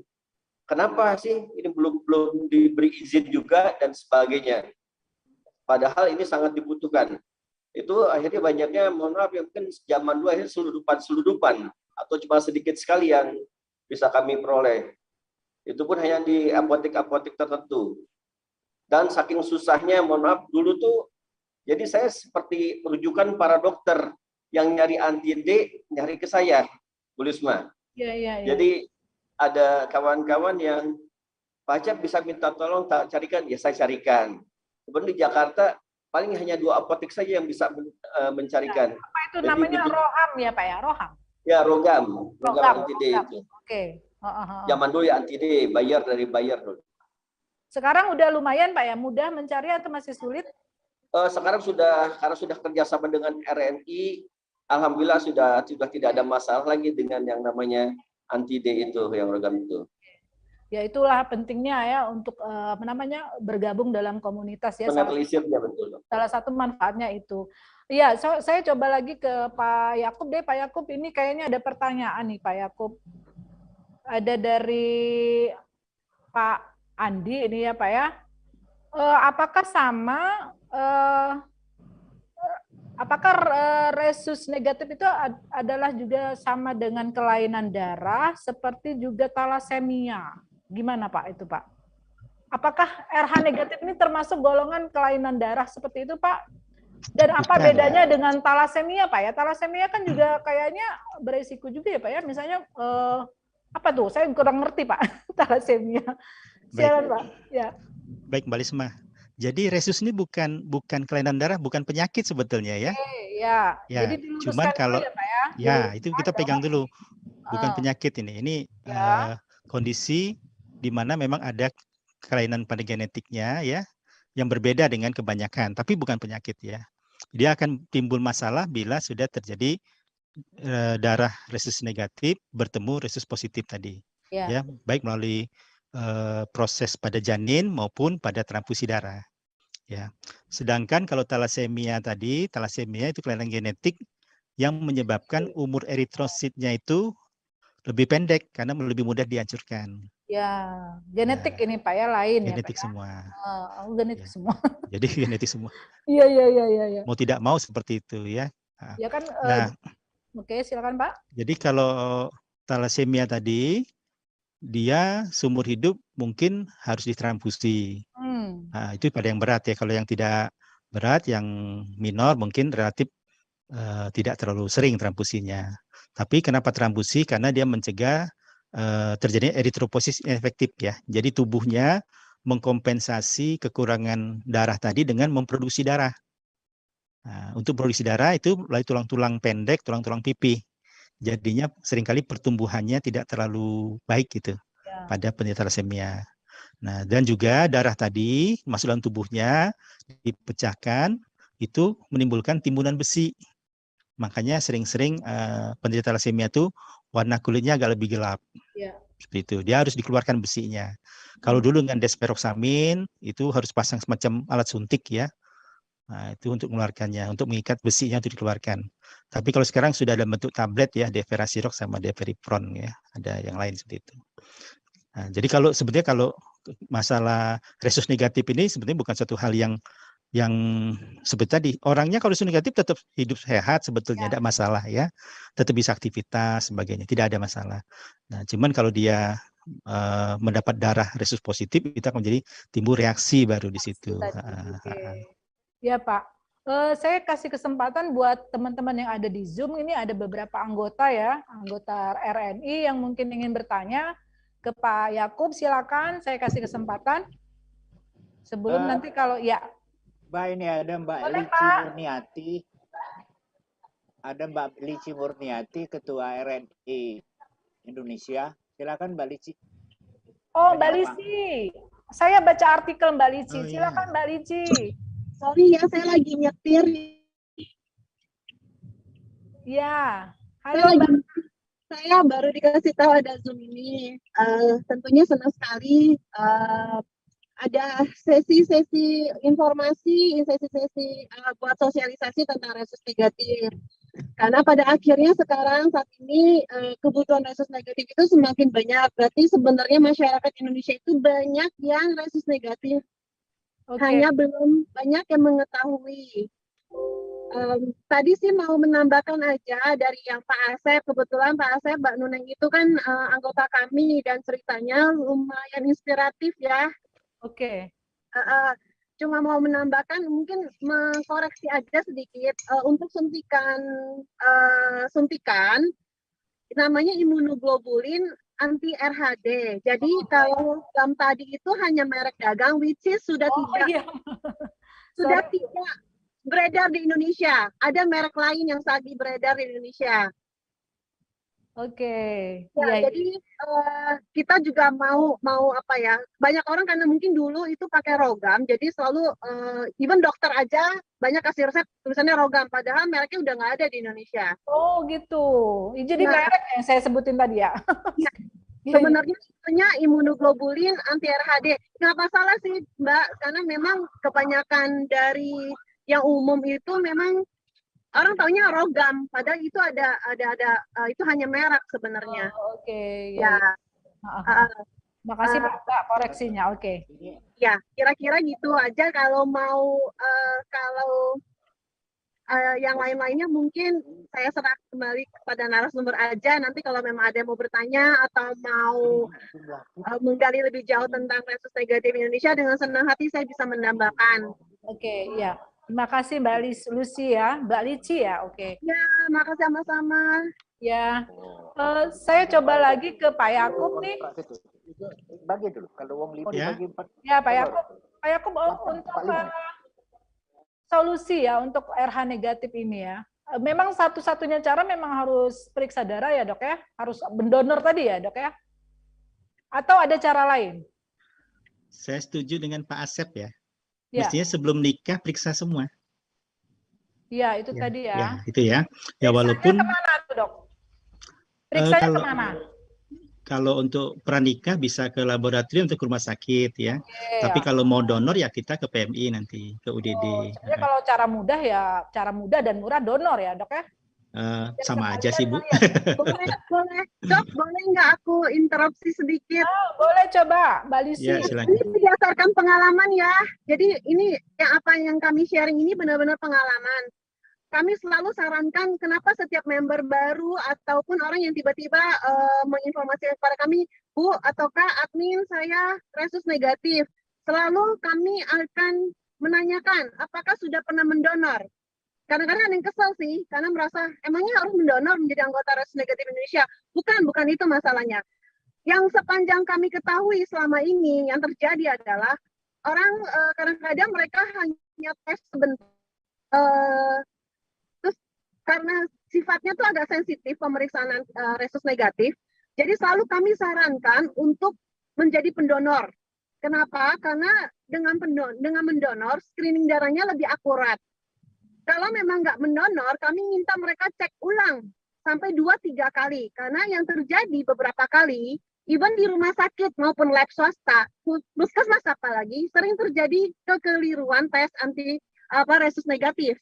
kenapa sih ini belum diberi izin juga dan sebagainya. Padahal ini sangat dibutuhkan. Itu akhirnya banyaknya, mohon maaf ya, mungkin zaman dulu akhirnya seludupan atau cuma sedikit sekali yang bisa kami peroleh. Itu pun hanya di apotek-apotek tertentu. Dan saking susahnya, mohon maaf, dulu tuh jadi saya seperti rujukan para dokter yang nyari ANTI-D, nyari ke saya, Bu Lisma. Ya. Jadi ada kawan-kawan yang Pak Acep bisa minta tolong tak carikan, ya saya carikan. Sebenarnya di Jakarta paling hanya 2 apotek saja yang bisa mencarikan. Apa itu namanya? Roham ya Pak ya? Roham? Ya, Rogam ANTI-D itu. Oke. Zaman dulu ya ANTI-D, bayar dulu. Sekarang udah lumayan Pak ya, mudah mencari atau masih sulit? Sekarang karena sudah kerjasama dengan RNI, alhamdulillah sudah tidak ada masalah lagi dengan yang namanya ANTI-D itu, yang Rogam itu. Ya itulah pentingnya ya untuk bergabung dalam komunitas ya. Salah satu manfaatnya itu. Iya, saya coba lagi ke Pak Yakub deh. Pak Yakub, ini kayaknya ada pertanyaan nih Pak Yakub. Ada dari Pak Andi ini ya Pak ya. Apakah sama? Apakah resus negatif itu adalah juga sama dengan kelainan darah seperti juga talasemia? Gimana Pak itu Pak? Apakah RH negatif ini termasuk golongan kelainan darah seperti itu Pak? Dan apa bedanya dengan talasemia Pak ya? Talasemia kan juga kayaknya beresiko juga ya Pak ya. Misalnya apa tuh? Saya kurang ngerti Pak talasemia. Silakan Pak. Ya. Baik Mbak Lisma. Jadi resus ini bukan kelainan darah, bukan penyakit sebetulnya ya. Ya. Jadi cuman kalau ya, Pak ya. Ya, itu kita pegang dulu. Bukan penyakit ini. Ini kondisi di mana memang ada kelainan pada genetiknya ya yang berbeda dengan kebanyakan, tapi bukan penyakit ya. Dia akan timbul masalah bila sudah terjadi darah resus negatif bertemu resus positif tadi. Ya, baik melalui proses pada janin maupun pada transfusi darah. Ya. Sedangkan kalau talasemia itu kelainan genetik yang menyebabkan umur eritrositnya itu lebih pendek karena lebih mudah dihancurkan. Ya, genetik Ya, ini Pak ya, lain genetik ya Pak, semua. Genetik Ya. semua. Jadi genetik semua. Iya. Mau tidak mau seperti itu ya. Ya kan. Nah, oke, silakan Pak. jadi kalau thalassemia tadi, dia seumur hidup mungkin harus ditransfusi. Nah, itu pada yang berat ya. Kalau yang tidak berat, yang minor mungkin relatif tidak terlalu sering transfusinya. Tapi kenapa transfusi? Karena dia mencegah terjadinya eritropoiesis efektif ya. Jadi tubuhnya mengkompensasi kekurangan darah tadi dengan memproduksi darah. Nah, untuk produksi darah itu melalui tulang-tulang pendek, tulang-tulang pipih. Jadinya seringkali pertumbuhannya tidak terlalu baik gitu pada penderita thalassemia. Nah, dan juga darah tadi masuk dalam tubuhnya dipecahkan itu menimbulkan timbunan besi. Makanya sering-sering penderita thalassemia itu warna kulitnya agak lebih gelap. Seperti itu. Dia harus dikeluarkan besinya. Kalau dulu dengan desferoxamine itu harus pasang semacam alat suntik ya. Nah, itu untuk mengeluarkannya, untuk mengikat besinya itu dikeluarkan. Tapi kalau sekarang sudah ada bentuk tablet ya, Deferasirox sama Deferipron ya, ada yang lain seperti itu. Nah, jadi sebetulnya kalau masalah resus negatif ini sebenarnya bukan satu hal yang seperti tadi, orangnya kalau resus negatif tetap hidup sehat sebetulnya, tidak masalah ya, tetap bisa aktivitas sebagainya, tidak ada masalah. Nah, cuman kalau dia mendapat darah resus positif, itu akan menjadi timbul reaksi baru di situ. Ya Pak, saya kasih kesempatan buat teman-teman yang ada di Zoom, ini ada beberapa anggota ya, anggota RNI yang mungkin ingin bertanya ke Pak Yakub, silakan saya kasih kesempatan. Sebelum nanti kalau ya. Mbak, ini ada Mbak Lici Murniati. Ada Mbak Lici Murniati, Ketua RNI Indonesia. Silakan Mbak Lici. Oh, Mbak Lici. Saya baca artikel Mbak Lici. Silakan Mbak Lici. Sorry ya, saya lagi nyetir. Ya. Halo Mbak. Saya baru dikasih tahu ada Zoom ini. Tentunya senang sekali ada sesi-sesi informasi, sesi-sesi buat sosialisasi tentang resus negatif. Karena pada akhirnya sekarang saat ini kebutuhan resus negatif itu semakin banyak. Berarti sebenarnya masyarakat Indonesia itu banyak yang resus negatif. Hanya belum banyak yang mengetahui. Tadi sih mau menambahkan aja dari yang Pak Asep, kebetulan Pak Asep, Mbak Nuneng itu kan anggota kami dan ceritanya lumayan inspiratif ya. Cuma mau menambahkan, mungkin mengkoreksi aja sedikit untuk suntikan namanya imunoglobulin anti RHD. Jadi kalau yang tadi itu hanya merek dagang, which is sudah tidak beredar di Indonesia. Ada merek lain yang saat ini beredar di Indonesia. Jadi kita juga mau apa ya? Banyak orang karena mungkin dulu itu pakai rogam, jadi selalu even dokter aja banyak kasih resep tulisannya rogam, padahal mereknya udah nggak ada di Indonesia. Oh gitu. Jadi merek yang saya sebutin tadi ya. Sebenarnya punya imunoglobulin anti RHD. Nggak masalah sih Mbak, karena memang kebanyakan dari yang umum itu memang orang taunya rogam, padahal itu ada itu hanya merek sebenarnya. Makasih Pak koreksinya. Ya, kira-kira gitu aja. Kalau mau yang lain-lainnya mungkin saya serah kembali kepada narasumber aja. Nanti kalau memang ada yang mau bertanya atau mau menggali lebih jauh tentang resus negatif Indonesia, dengan senang hati saya bisa menambahkan. Ya. Terima kasih Mbak Lucy ya, Mbak Lici ya, Ya, makasih sama-sama. Ya, saya coba lagi ke Pak Yakub nih. Bagi dulu, kalau wong libur bagi 4. Ya, Pak Yakub untuk solusi ya untuk RH negatif ini ya. Memang satu-satunya cara memang harus periksa darah ya dok ya, harus mendonor tadi ya dok ya. Atau ada cara lain? Saya setuju dengan Pak Asep ya. Mestinya sebelum nikah periksa semua. Iya, itu tadi ya. Ya, itu ya. Ya walaupun kemana tuh, Dok? Periksanya kemana? Kalau untuk pranikah bisa ke laboratorium untuk ke rumah sakit ya. Tapi kalau mau donor ya kita ke PMI nanti, ke UDD. Sebenarnya kalau cara mudah dan murah donor ya, Dok ya? Sama aja sih, Bu. Boleh, Dok, boleh nggak aku interupsi sedikit? Boleh coba, Mbak Lisi. Ya, silakan. Ini berdasarkan pengalaman ya. Jadi ini yang kami sharing ini benar-benar pengalaman. Kami selalu sarankan kenapa setiap member baru ataupun orang yang tiba-tiba menginformasikan kepada kami, Bu, ataukah admin saya resus negatif. Selalu kami akan menanyakan apakah sudah pernah mendonor. Kadang-kadang ada yang kesel sih, karena merasa emangnya harus mendonor menjadi anggota resus negatif Indonesia. Bukan itu masalahnya. Yang sepanjang kami ketahui selama ini yang terjadi adalah orang kadang-kadang mereka hanya tes sebentar. Terus karena sifatnya tuh agak sensitif pemeriksaan resus negatif, jadi selalu kami sarankan untuk menjadi pendonor. Kenapa? Karena dengan mendonor screening darahnya lebih akurat. Kalau memang nggak mendonor, kami minta mereka cek ulang sampai 2-3 kali. Karena yang terjadi beberapa kali, even di rumah sakit maupun lab swasta, puskesmas apalagi, sering terjadi kekeliruan tes resus negatif.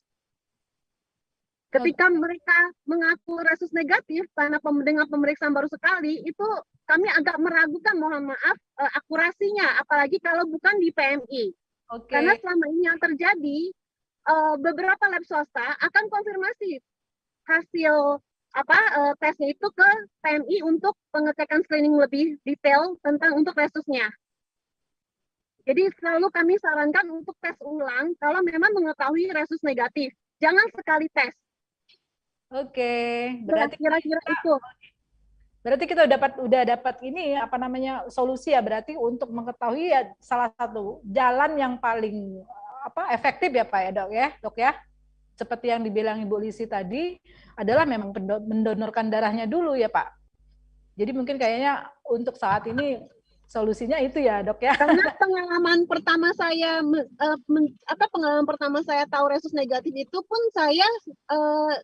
Ketika mereka mengaku resus negatif karena dengan pemeriksaan baru sekali, itu kami agak meragukan, mohon maaf, akurasinya, apalagi kalau bukan di PMI. Karena selama ini yang terjadi, beberapa lab swasta akan konfirmasi hasil tesnya itu ke PMI untuk pengecekan screening lebih detail untuk resusnya. Jadi selalu kami sarankan untuk tes ulang kalau memang mengetahui resus negatif. Jangan sekali tes. Berarti kira-kira itu. Berarti kita udah dapat ini solusi ya, berarti untuk mengetahui ya salah satu jalan yang paling efektif ya Pak ya Dok ya. Seperti yang dibilang Ibu Lisi tadi adalah memang mendonorkan darahnya dulu ya Pak. Jadi mungkin kayaknya untuk saat ini solusinya itu ya Dok ya. Karena pengalaman pertama saya tahu resus negatif itu pun saya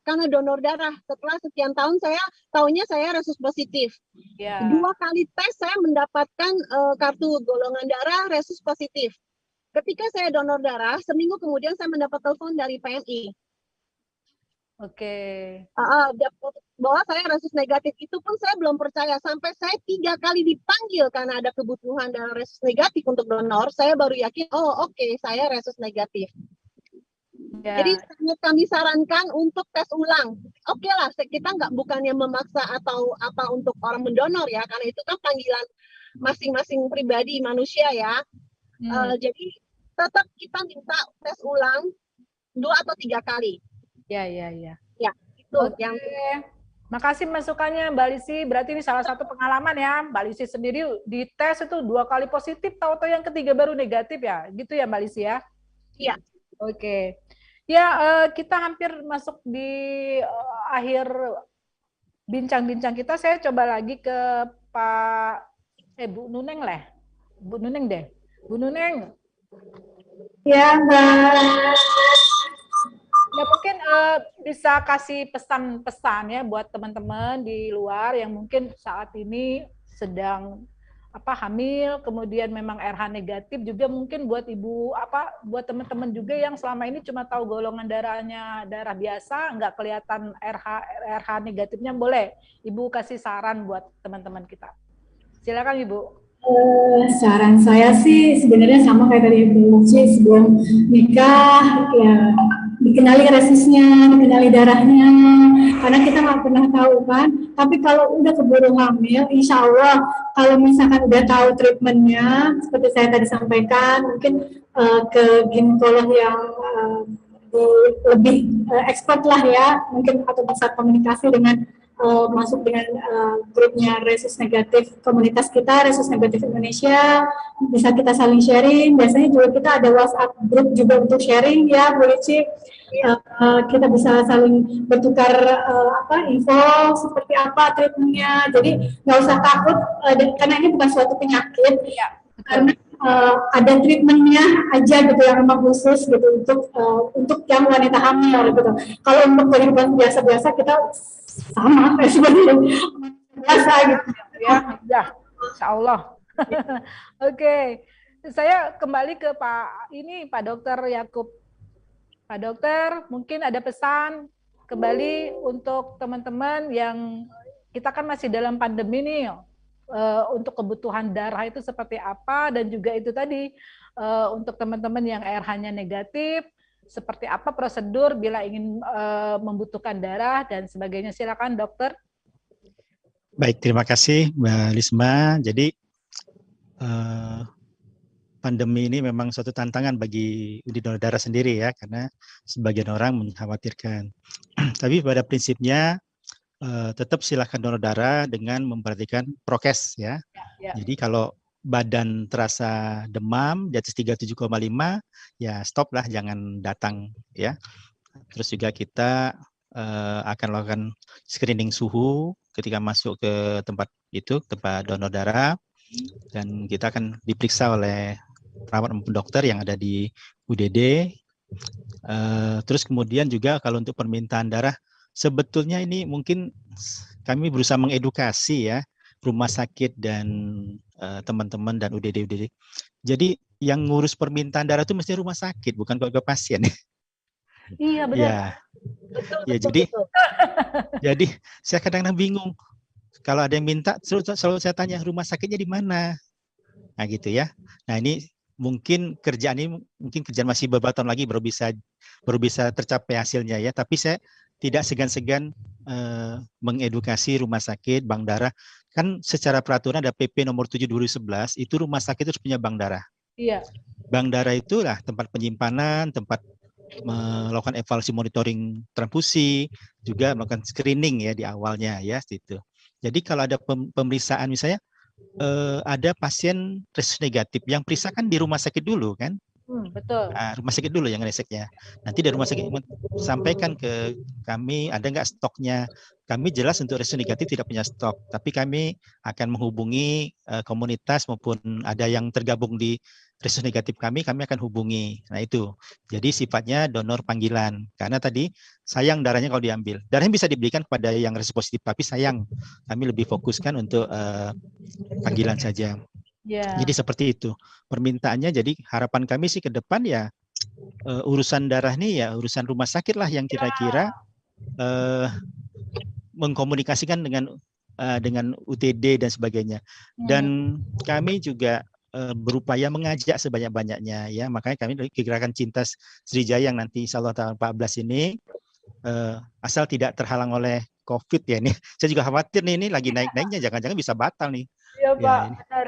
karena donor darah. Setelah sekian tahun saya taunya saya resus positif. 2 kali tes saya mendapatkan kartu golongan darah resus positif. Ketika saya donor darah, seminggu kemudian saya mendapat telepon dari PMI. Bahwa saya resus negatif, itu pun saya belum percaya. Sampai saya 3 kali dipanggil karena ada kebutuhan darah resus negatif untuk donor, saya baru yakin, saya resus negatif. Jadi kami sarankan untuk tes ulang. Lah, kita bukannya memaksa atau apa untuk orang mendonor ya, karena itu kan panggilan masing-masing pribadi manusia ya. Jadi tetap kita minta tes ulang 2 atau 3 kali. Ya, itu yang. Makasih masukannya Mbak Lisi. Berarti ini salah satu pengalaman ya. Mbak Lisi sendiri dites itu 2 kali positif, tahu-tahu yang ketiga baru negatif ya. Gitu ya Mbak Lisi ya? Iya. Ya, kita hampir masuk di akhir bincang-bincang kita. Saya coba lagi ke Bu Nuneng lah. Bu Nuneng deh. Bu Nuneng. Ya, Mbak. Ya mungkin bisa kasih pesan-pesan ya buat teman-teman di luar yang mungkin saat ini sedang hamil, kemudian memang RH negatif, juga mungkin buat ibu buat teman-teman juga yang selama ini cuma tahu golongan darahnya darah biasa, nggak kelihatan RH negatifnya. Boleh Ibu kasih saran buat teman-teman kita. Silakan Ibu. Saran saya sih sebenarnya sama kayak tadi Ibu Lucy, sebelum nikah ya dikenali resusnya, dikenali darahnya, karena kita nggak pernah tahu kan. Tapi kalau udah keburu hamil, insya Allah kalau misalkan udah tahu treatmentnya, seperti saya tadi sampaikan, mungkin ke ginekolog yang lebih expert lah ya, mungkin atau bisa komunikasi dengan masuk dengan grupnya resus negatif komunitas kita, resus negatif Indonesia, bisa kita saling sharing. Biasanya juga kita ada WhatsApp grup juga untuk sharing ya Bu Lici. Kita bisa saling bertukar info seperti apa treatmentnya. Jadi nggak usah takut karena ini bukan suatu penyakit, karena ada treatmentnya aja gitu yang memang khusus gitu untuk yang wanita hamil gitu. Kalau untuk kehidupan biasa-biasa kita sama seperti biasa gitu ya insya Allah. Oke. Saya kembali ke Pak Dokter Yakub. Pak Dokter, mungkin ada pesan kembali untuk teman-teman yang kita kan masih dalam pandemi nih, untuk kebutuhan darah itu seperti apa, dan juga itu tadi untuk teman-teman yang RH-nya negatif, seperti apa prosedur bila ingin membutuhkan darah dan sebagainya. Silakan dokter. Baik, terima kasih Mbak Lisma. Jadi pandemi ini memang suatu tantangan bagi donor darah sendiri ya, karena sebagian orang mengkhawatirkan. Tapi pada prinsipnya tetap silakan donor darah dengan memperhatikan prokes ya. Jadi kalau badan terasa demam di atas 37,5 ya stop lah, jangan datang ya. Terus juga kita akan lakukan screening suhu ketika masuk ke tempat donor darah, dan kita akan diperiksa oleh perawat maupun dokter yang ada di UDD. Terus kemudian juga kalau untuk permintaan darah, sebetulnya ini mungkin kami berusaha mengedukasi ya rumah sakit dan teman-teman dan UDD. Jadi yang ngurus permintaan darah itu mesti rumah sakit, bukan keluarga pasien. Iya benar. Ya, ya jadi saya kadang-kadang bingung. Kalau ada yang minta, selalu saya tanya rumah sakitnya di mana. Nah gitu ya. Nah ini mungkin kerjaan masih beberapa tahun lagi baru bisa tercapai hasilnya ya. Tapi saya tidak segan-segan mengedukasi rumah sakit, bank darah. Kan secara peraturan ada PP nomor 7 2011, itu rumah sakit harus punya bank darah. Iya. Bank darah itulah tempat penyimpanan, tempat melakukan evaluasi monitoring transfusi, juga melakukan screening ya di awalnya ya gitu. Jadi kalau ada pemeriksaan misalnya ada pasien resus negatif, yang periksa kan di rumah sakit dulu kan? Betul. Nah, rumah sakit dulu yang reseknya. Nanti dari rumah sakit sampaikan ke kami ada nggak stoknya. Kami jelas untuk resus negatif tidak punya stok, tapi kami akan menghubungi komunitas maupun ada yang tergabung di resus negatif kami akan hubungi. Nah itu, jadi sifatnya donor panggilan. Karena tadi sayang darahnya kalau diambil. Darahnya bisa diberikan kepada yang resus positif, tapi sayang kami lebih fokuskan untuk panggilan saja. Yeah. Jadi seperti itu permintaannya. Jadi harapan kami sih ke depan ya urusan darah nih ya urusan rumah sakit lah yang kira-kira mengkomunikasikan dengan UTD dan sebagainya. Dan kami juga berupaya mengajak sebanyak-banyaknya ya. Makanya kami dari Gerakan Cinta Sriwijaya yang nanti insya Allah tahun 14 ini asal tidak terhalang oleh COVID ya ini. Saya juga khawatir nih ini lagi naik-naiknya, jangan-jangan bisa batal nih. Iya Pak, benar.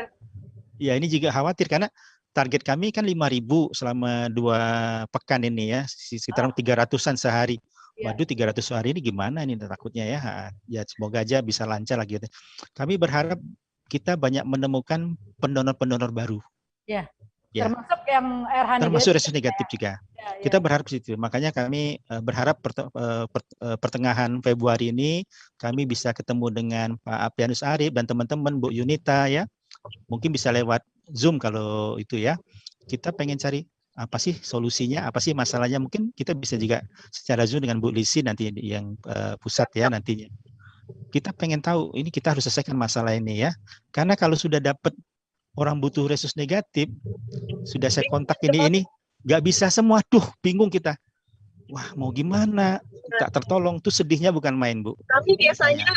Ya ini juga khawatir karena target kami kan 5.000 selama 2 pekan ini ya, sekitar 300-an sehari. Waduh 300 sehari ini gimana ini takutnya ya. Ya semoga aja bisa lancar lagi. Kami berharap kita banyak menemukan pendonor-pendonor baru. Ya. Termasuk yang RH negatif. Termasuk resus negatif juga. Ya. Kita berharap situ. Makanya kami berharap pertengahan Februari ini kami bisa ketemu dengan Pak Aprianus Arif dan teman-teman Bu Yunita ya. Mungkin bisa lewat Zoom kalau itu ya. Kita pengen cari apa sih solusinya, apa sih masalahnya. Mungkin kita bisa juga secara Zoom dengan Bu Lisi nanti yang pusat ya nantinya. Kita pengen tahu ini kita harus selesaikan masalah ini ya. Karena kalau sudah dapat orang butuh resus negatif, sudah saya kontak ini nggak bisa semua, bingung kita. Wah mau gimana? Tak tertolong tuh sedihnya bukan main Bu. Kami biasanya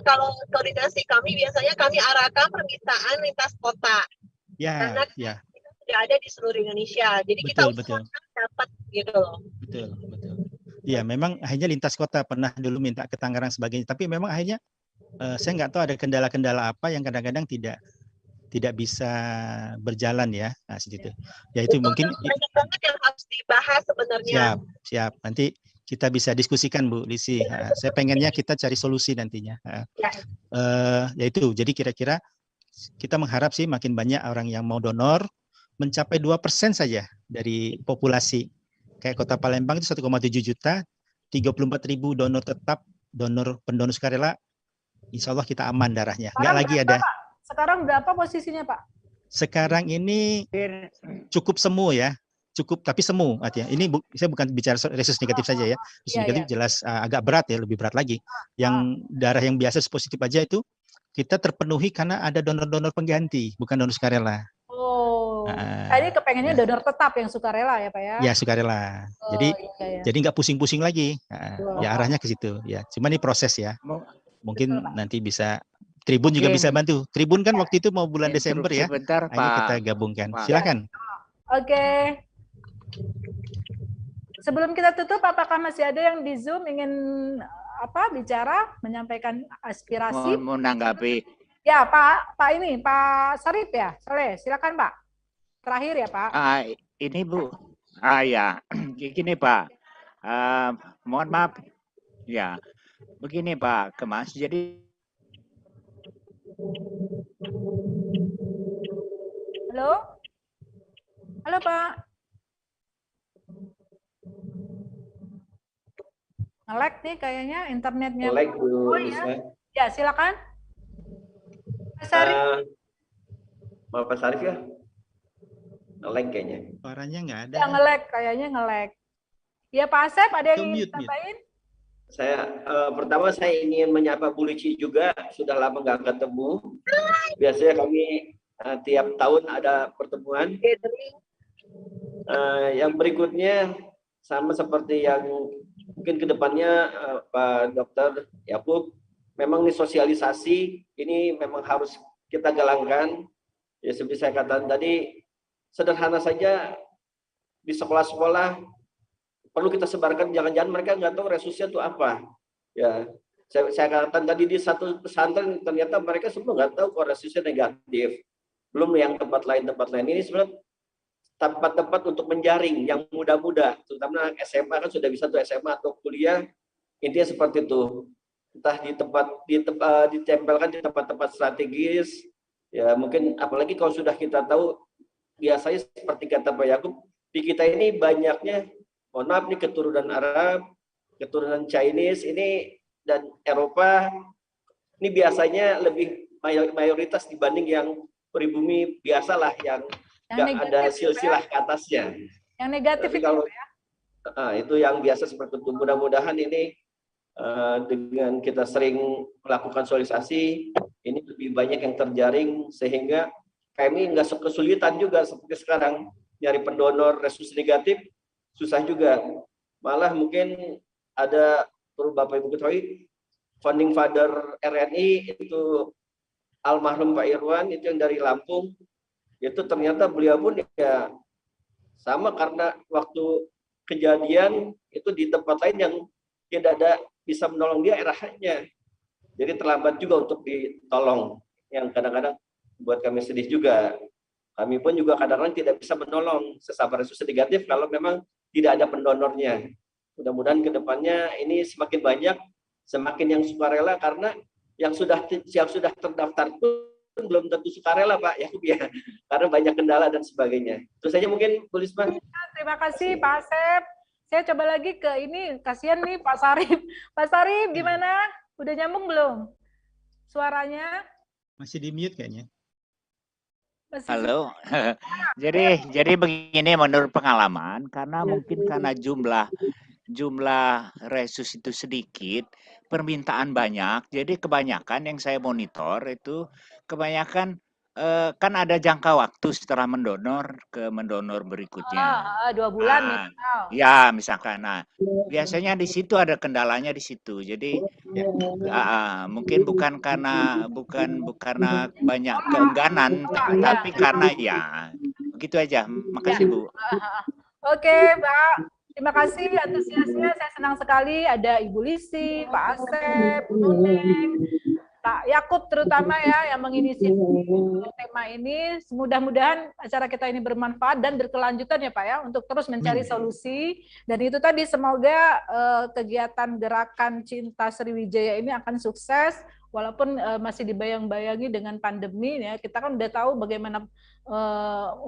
kalau koordinasi kami biasanya kami arahkan permintaan lintas kota. Ya, karena ya. Kita sudah ada di seluruh Indonesia. Jadi betul, kita usahakan dapat gitu loh. Betul. Iya, memang akhirnya lintas kota pernah dulu minta ke Tangerang sebagainya, tapi memang akhirnya saya nggak tahu ada kendala-kendala apa yang kadang-kadang tidak bisa berjalan ya. Nah, seperti itu. Ya itu mungkin banyak banget yang harus dibahas sebenarnya. Siap. Nanti kita bisa diskusikan Bu Lisi. Saya pengennya kita cari solusi nantinya. Ya itu. Jadi kira-kira kita mengharap sih makin banyak orang yang mau donor, mencapai 2% saja dari populasi. Kayak Kota Palembang itu 1,7 juta, 34.000 donor tetap, pendonor sukarela. Insya Allah kita aman darahnya. Nggak lagi ada. Sekarang berapa posisinya Pak? Sekarang ini cukup semu ya. Cukup tapi semu artinya. Ini saya bukan bicara resus negatif saja ya. Resus negatif jelas agak berat ya, lebih berat lagi. Yang darah yang biasa positif aja itu kita terpenuhi karena ada donor-donor pengganti, bukan donor sukarela. Ini kepengennya donor tetap yang sukarela ya Pak ya? Ya sukarela. Jadi nggak pusing-pusing lagi. Ya arahnya ke situ. Ya, cuma ini proses ya. Mungkin nanti bisa Tribun juga bisa bantu. Tribun kan waktu itu mau bulan Desember ya. Sebentar, Ini kita gabungkan. Silakan. Oke. Sebelum kita tutup, apakah masih ada yang di Zoom ingin bicara, menyampaikan aspirasi? Mau menanggapi. Ya, Pak Sarip ya. Silakan Pak. Terakhir ya Pak. Ini Bu. Ya, gini Pak. Mohon maaf. Ya, begini Pak Kemas. Jadi Halo Pak. Nge-lag nih kayaknya internetnya. Nge-lag Bu. Ya, silakan. Pak Sarif. Pak Sarif ya. Nge-lag kayaknya. Suaranya nggak ada. Ya, kayaknya nge-lag. Ya Pak Asep, ada yang ingin tambahin? Pertama saya ingin menyapa Bu Lici juga, sudah lama nggak ketemu. Biasanya kami tiap tahun ada pertemuan. Yang berikutnya sama seperti yang mungkin kedepannya Pak Dokter Yakub, memang ini sosialisasi ini memang harus kita galangkan. Ya seperti saya katakan tadi, sederhana saja di sekolah-sekolah perlu kita sebarkan, jangan-jangan mereka nggak tahu resusnya itu apa. Ya, saya katakan tadi di satu pesantren ternyata mereka semua nggak tahu kalau resusnya negatif. Belum yang tempat lain ini sebenarnya tempat-tempat untuk menjaring yang muda-muda, terutama SMA kan sudah bisa tuh SMA atau kuliah, intinya seperti itu. Entah ditempelkan di tempat-tempat strategis. Ya mungkin apalagi kalau sudah kita tahu, biasanya seperti kata Pak Yakub, di kita ini banyaknya, mohon maaf nih, keturunan Arab, keturunan Chinese ini dan Eropa ini biasanya lebih mayoritas dibanding yang pribumi biasalah yang nggak ada silsilah ke atasnya. Yang negatif itu kalau, ya? Itu yang biasa seperti itu. Mudah-mudahan ini dengan kita sering melakukan sosialisasi, ini lebih banyak yang terjaring sehingga kami nggak kesulitan juga seperti sekarang nyari pendonor resus negatif. Susah juga, malah mungkin ada, perlu Bapak Ibu ketahui, founding father RNI itu almarhum Pak Irwan, itu yang dari Lampung, itu ternyata beliau pun ya sama, karena waktu kejadian itu di tempat lain yang tidak ada bisa menolong dia arahnya, jadi terlambat juga untuk ditolong, yang kadang-kadang buat kami sedih juga. Kami pun juga kadang-kadang tidak bisa menolong sesama resus negatif kalau memang tidak ada pendonornya. Mudah-mudahan kedepannya ini semakin banyak, semakin yang sukarela, karena yang sudah terdaftar pun belum tentu sukarela Pak Yakub ya, karena banyak kendala dan sebagainya. Itu saja mungkin Bu Lisma. Terima kasih Pak Asep. Saya coba lagi ke ini, kasihan nih Pak Sarip. Pak Sarip gimana? Udah nyambung belum suaranya? Masih di mute kayaknya. Halo. Jadi begini, menurut pengalaman, karena mungkin karena jumlah resus itu sedikit, permintaan banyak, jadi kebanyakan yang saya monitor itu kebanyakan kan ada jangka waktu setelah mendonor ke mendonor berikutnya. 2 bulan minimal. Ya, misalkan. Nah, biasanya di situ ada kendalanya di situ. Jadi mungkin bukan karena banyak keengganan, tapi karena ya begitu aja. Makasih Bu. Oke, Mbak. Terima kasih antusiasnya. Saya senang sekali ada Ibu Lisi, Pak Asep, Bu Nuneng, Pak Yakub terutama ya yang menginisiasi tema ini. Mudah-mudahan acara kita ini bermanfaat dan berkelanjutan ya Pak ya, untuk terus mencari solusi. Dan itu tadi, semoga kegiatan gerakan Cinta Sriwijaya ini akan sukses walaupun masih dibayang-bayangi dengan pandemi ya. Kita kan udah tahu bagaimana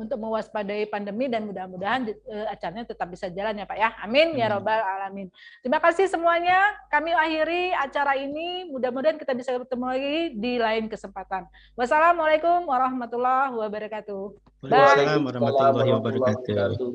untuk mewaspadai pandemi, dan mudah-mudahan acaranya tetap bisa jalan ya Pak ya. Amin ya robbal alamin. Terima kasih semuanya. Kami akhiri acara ini. Mudah-mudahan kita bisa bertemu lagi di lain kesempatan. Wassalamualaikum warahmatullahi wabarakatuh. Waalaikumsalam warahmatullahi wabarakatuh.